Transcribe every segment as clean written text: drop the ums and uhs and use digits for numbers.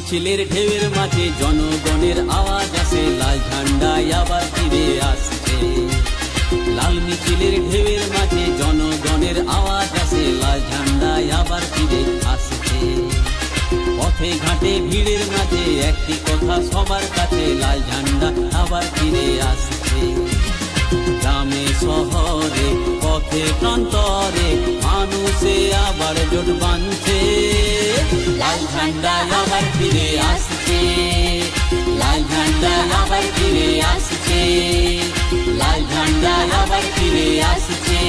মিছিলের ঢেউয়ের মাঝে জনগণের আওয়াজ আসে, লাল ঝান্ডায় আবার ফিরে আসছে। লাল মিছিলের ঢেউয়ের মাঝে জনগণের আওয়াজ আসে, লাল ঝান্ডায় আবার ফিরে আসছে। পথে ঘাটে ভিড়ের মাঝে একটি কথা সবার কাছে, লাল ঝান্ডা আবার ফিরে আসছে। গ্রামে শহরে পথে প্রান্তরে মানুষে আবার জোট বাঁধছে, লাল ঝান্ডা আবার ফিরে আসছে। লাল ঝান্ডা আবার ফিরে আসছে। লাল ঝান্ডা আবার ফিরে আসছে।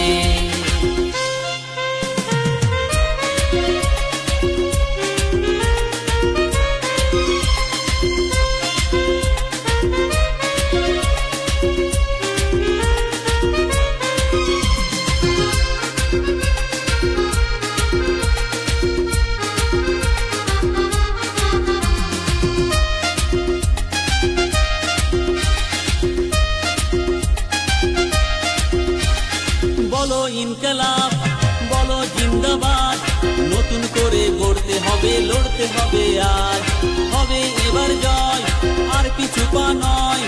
বলো ইনকলাব, বলো জিন্দাবাদ, নতুন করে গড়তে হবে, লড়তে হবে আজ। হবে এবার জয়, আর পিছু পা নয়,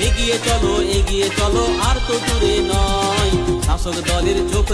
এগিয়ে চলো আর তো দূরে নয়। শাসক দলের চোখ